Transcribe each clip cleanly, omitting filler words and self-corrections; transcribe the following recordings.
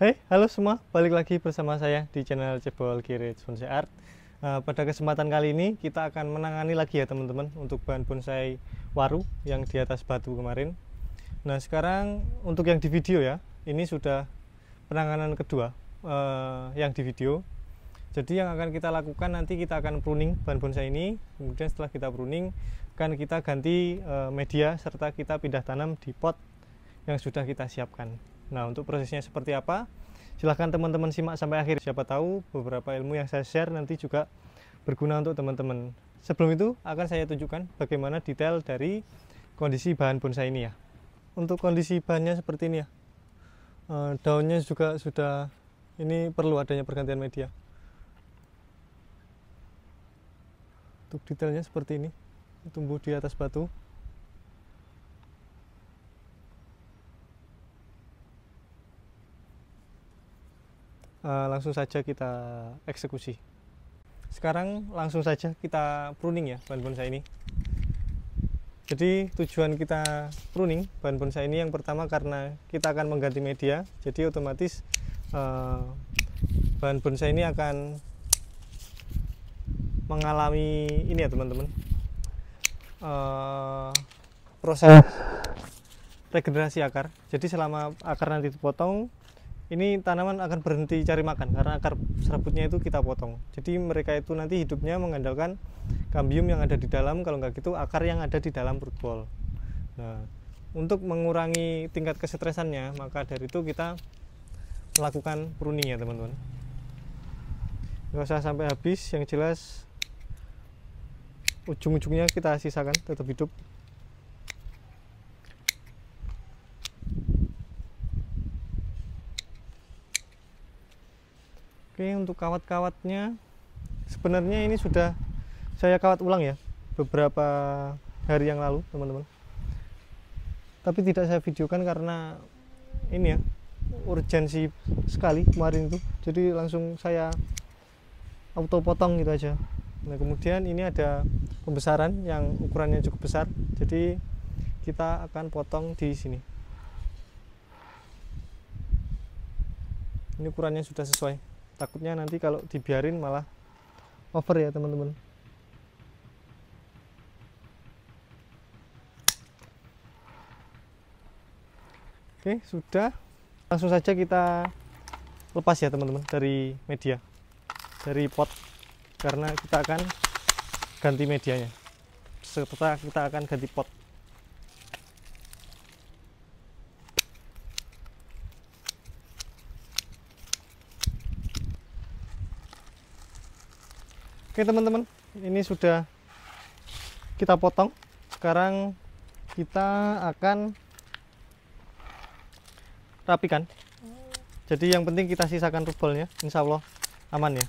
Hai, halo semua, balik lagi bersama saya di channel Cebol Kirich Bonsai Art. Pada kesempatan kali ini kita akan menangani lagi ya teman-teman untuk bahan bonsai waru yang di atas batu kemarin. Nah sekarang untuk yang di video ya, ini sudah penanganan kedua yang di video. Jadi yang akan kita lakukan nanti kita akan pruning bahan bonsai ini. Kemudian setelah kita pruning, akan kita ganti media serta kita pindah tanam di pot yang sudah kita siapkan. Nah untuk prosesnya seperti apa, silahkan teman-teman simak sampai akhir. Siapa tahu beberapa ilmu yang saya share nanti juga berguna untuk teman-teman. Sebelum itu akan saya tunjukkan bagaimana detail dari kondisi bahan bonsai ini ya. Untuk kondisi bahannya seperti ini ya, daunnya juga sudah, ini perlu adanya pergantian media. Untuk detailnya seperti ini, tumbuh di atas batu. Langsung saja kita eksekusi. Sekarang langsung saja kita pruning ya bahan bonsai ini. Jadi tujuan kita pruning bahan bonsai ini yang pertama karena kita akan mengganti media, jadi otomatis bahan bonsai ini akan mengalami ini ya teman-teman, proses regenerasi akar. Jadi selama akar nanti dipotong, ini tanaman akan berhenti cari makan karena akar serabutnya itu kita potong. Jadi mereka itu nanti hidupnya mengandalkan kambium yang ada di dalam, kalau nggak gitu akar yang ada di dalam root ball. Nah, untuk mengurangi tingkat kesetresannya, maka dari itu kita melakukan pruning ya teman-teman. Nggak usah sampai habis, yang jelas ujung-ujungnya kita sisakan tetap hidup. Oke, untuk kawat-kawatnya sebenarnya ini sudah saya kawat ulang ya beberapa hari yang lalu teman-teman, tapi tidak saya videokan karena ini ya urgensi sekali kemarin itu, jadi langsung saya auto potong gitu aja. Nah kemudian ini ada pembesaran yang ukurannya cukup besar, jadi kita akan potong di sini. Ini ukurannya sudah sesuai, takutnya nanti kalau dibiarin malah over ya teman-teman. Oke, sudah. Langsung saja kita lepas ya teman-teman dari media, dari pot, karena kita akan ganti medianya serta kita akan ganti pot. Oke teman-teman, ini sudah kita potong. Sekarang kita akan rapikan. Jadi yang penting kita sisakan root ball-nya, insya Allah aman ya.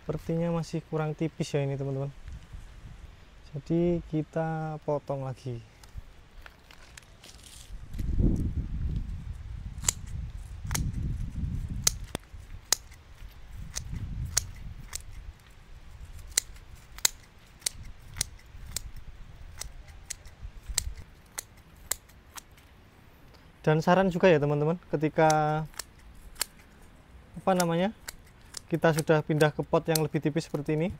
Sepertinya masih kurang tipis ya ini teman-teman, jadi kita potong lagi. Dan saran juga ya teman-teman, ketika kita sudah pindah ke pot yang lebih tipis seperti ini,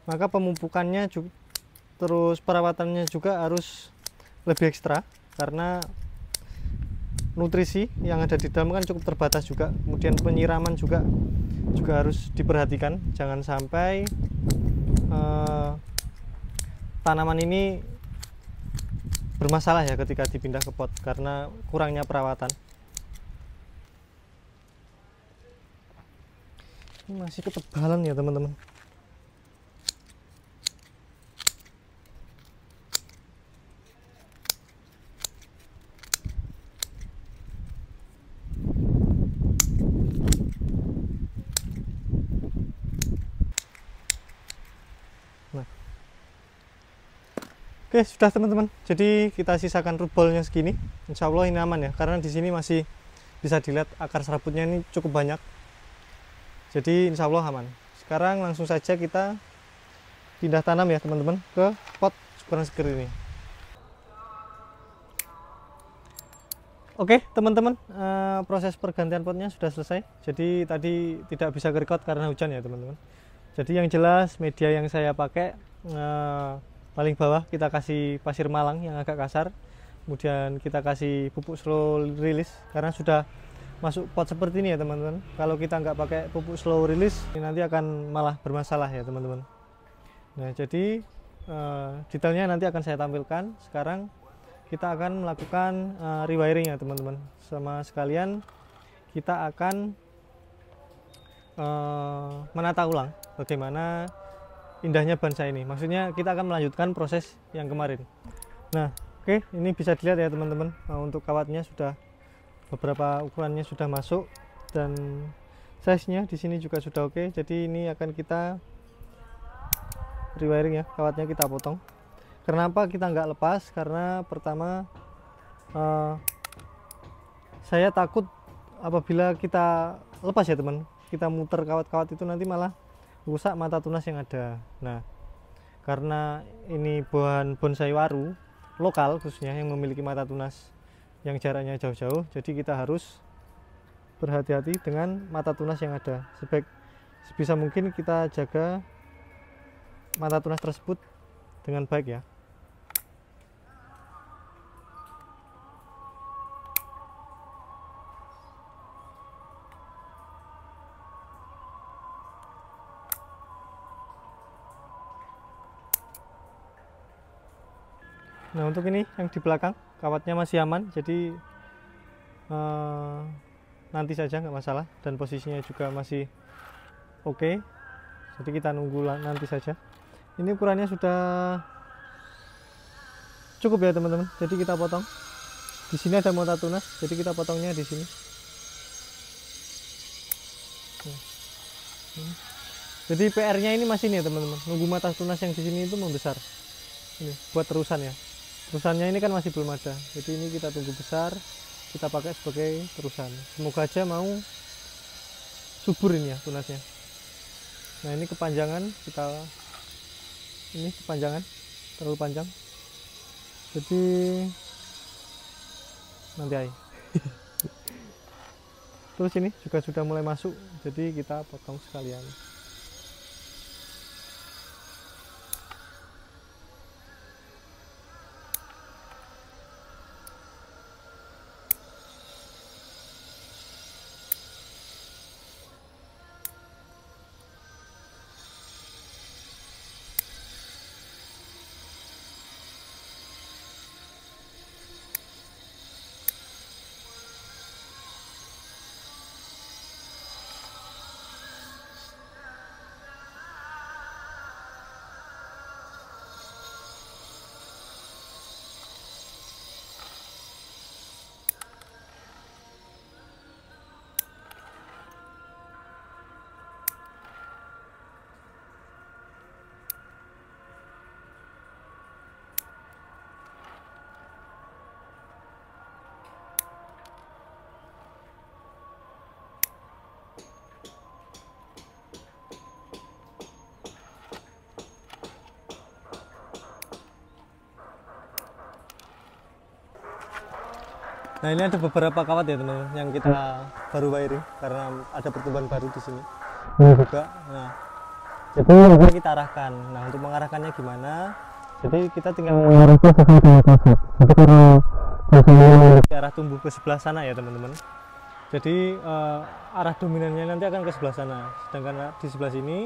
maka pemupukannya terus perawatannya juga harus lebih ekstra, karena nutrisi yang ada di dalam kan cukup terbatas juga. Kemudian penyiraman juga harus diperhatikan, jangan sampai tanaman ini bermasalah ya ketika dipindah ke pot karena kurangnya perawatan. Ini masih ketebalan ya teman-teman. Oke, sudah teman-teman. Jadi kita sisakan root ballnya segini. Insya Allah ini aman ya, karena di sini masih bisa dilihat akar serabutnya ini cukup banyak. Jadi insya Allah aman. Sekarang langsung saja kita pindah tanam ya teman-teman ke pot ukuran seger ini. Oke teman-teman, proses pergantian potnya sudah selesai. Jadi tadi tidak bisa record karena hujan ya teman-teman. Jadi yang jelas media yang saya pakai, paling bawah kita kasih pasir malang yang agak kasar, kemudian kita kasih pupuk slow release karena sudah masuk pot seperti ini ya teman-teman. Kalau kita nggak pakai pupuk slow release ini nanti akan malah bermasalah ya teman-teman. Nah jadi detailnya nanti akan saya tampilkan. Sekarang kita akan melakukan rewiring ya teman-teman. Sama sekalian kita akan menata ulang bagaimana indahnya bonsai ini. Maksudnya kita akan melanjutkan proses yang kemarin. Nah, oke, ini bisa dilihat ya teman-teman. Untuk kawatnya sudah beberapa ukurannya sudah masuk dan size-nya di sini juga sudah oke. Jadi ini akan kita rewiring ya, kawatnya kita potong. Kenapa kita nggak lepas? Karena pertama saya takut apabila kita lepas ya teman, kita muter kawat-kawat itu nanti malah rusak mata tunas yang ada. Nah, karena ini bahan bonsai waru lokal khususnya yang memiliki mata tunas yang jaraknya jauh-jauh, jadi kita harus berhati-hati dengan mata tunas yang ada. Sebisa mungkin kita jaga mata tunas tersebut dengan baik ya. Nah untuk ini yang di belakang kawatnya masih aman, jadi nanti saja nggak masalah, dan posisinya juga masih oke. Jadi kita nunggu nanti saja. Ini ukurannya sudah cukup ya teman-teman. Jadi kita potong. Di sini ada mata tunas, jadi kita potongnya di sini. Jadi PR-nya ini masih ini ya teman-teman. Nunggu mata tunas yang di sini itu membesar. Ini buat terusan ya. Terusannya ini kan masih belum ada, jadi ini kita tunggu besar, kita pakai sebagai terusan. Semoga aja mau subur ini ya tunasnya. Nah ini kepanjangan, ini kepanjangan terlalu panjang, jadi nanti aja. Terus ini juga sudah mulai masuk, jadi kita potong sekalian. Nah ini ada beberapa kawat ya teman-teman yang kita baru wiring karena ada pertumbuhan baru di sini. Ini juga. Nah, jadi kita arahkan. Nah untuk mengarahkannya gimana? Jadi kita tinggal mengarahkan sesuai dengan konsep. Jadi karena biasanya memiliki arah tumbuh ke sebelah sana ya teman-teman. Jadi arah dominannya nanti akan ke sebelah sana. Sedangkan di sebelah sini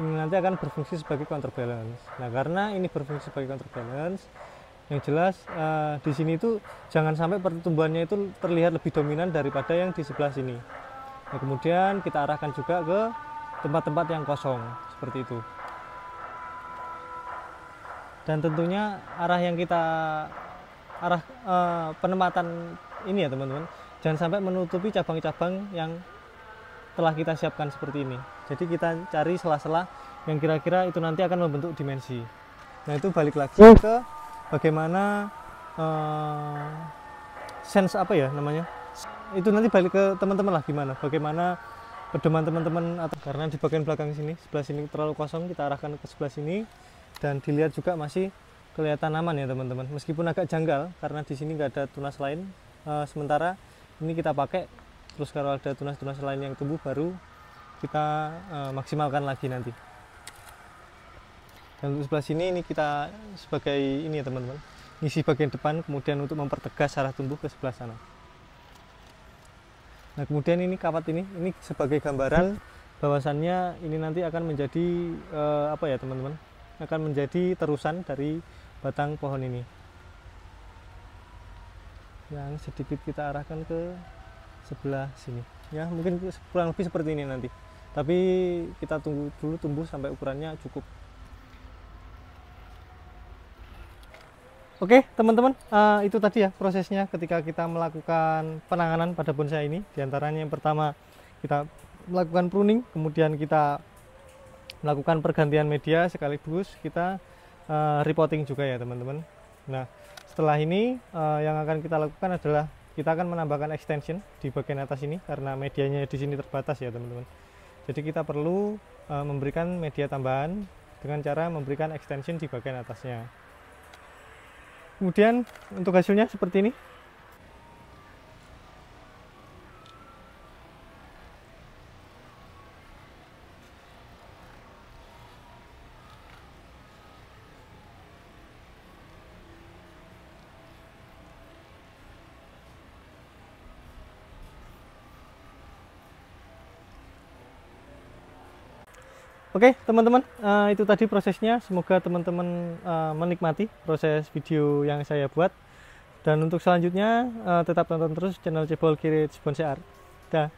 ini nanti akan berfungsi sebagai counterbalance. Nah karena ini berfungsi sebagai counterbalance, yang jelas di sini itu jangan sampai pertumbuhannya itu terlihat lebih dominan daripada yang di sebelah sini. Nah, kemudian kita arahkan juga ke tempat-tempat yang kosong seperti itu. Dan tentunya penempatan ini ya teman-teman, jangan sampai menutupi cabang-cabang yang telah kita siapkan seperti ini. Jadi kita cari sela-sela yang kira-kira itu nanti akan membentuk dimensi. Nah itu balik lagi ke bagaimana sense apa ya namanya, itu nanti balik ke teman-teman lah, gimana bagaimana pedoman teman-teman, atau karena di bagian belakang sini, sebelah sini terlalu kosong, kita arahkan ke sebelah sini, dan dilihat juga masih kelihatan aman ya teman-teman, meskipun agak janggal karena di sini nggak ada tunas lain. Sementara ini kita pakai, terus kalau ada tunas-tunas lain yang tumbuh baru kita maksimalkan lagi nanti. Dan untuk sebelah sini ini kita sebagai ini ya teman-teman, ngisi bagian depan, kemudian untuk mempertegas arah tumbuh ke sebelah sana. Nah kemudian ini kawat ini sebagai gambaran bahwasannya ini nanti akan menjadi apa ya teman-teman, akan menjadi terusan dari batang pohon ini, yang sedikit kita arahkan ke sebelah sini ya, mungkin kurang lebih seperti ini nanti, tapi kita tunggu dulu tumbuh sampai ukurannya cukup. Oke teman-teman, itu tadi ya prosesnya ketika kita melakukan penanganan pada bonsai ini. Di antaranya yang pertama kita melakukan pruning, kemudian kita melakukan pergantian media, sekaligus kita repotting juga ya teman-teman. Nah setelah ini yang akan kita lakukan adalah kita akan menambahkan extension di bagian atas ini, karena medianya di sini terbatas ya teman-teman. Jadi kita perlu memberikan media tambahan dengan cara memberikan extension di bagian atasnya. Kemudian untuk hasilnya seperti ini. Oke teman-teman, itu tadi prosesnya. Semoga teman-teman menikmati proses video yang saya buat. Dan untuk selanjutnya tetap tonton terus channel Cebol Kirits Bonsai Art. Dah.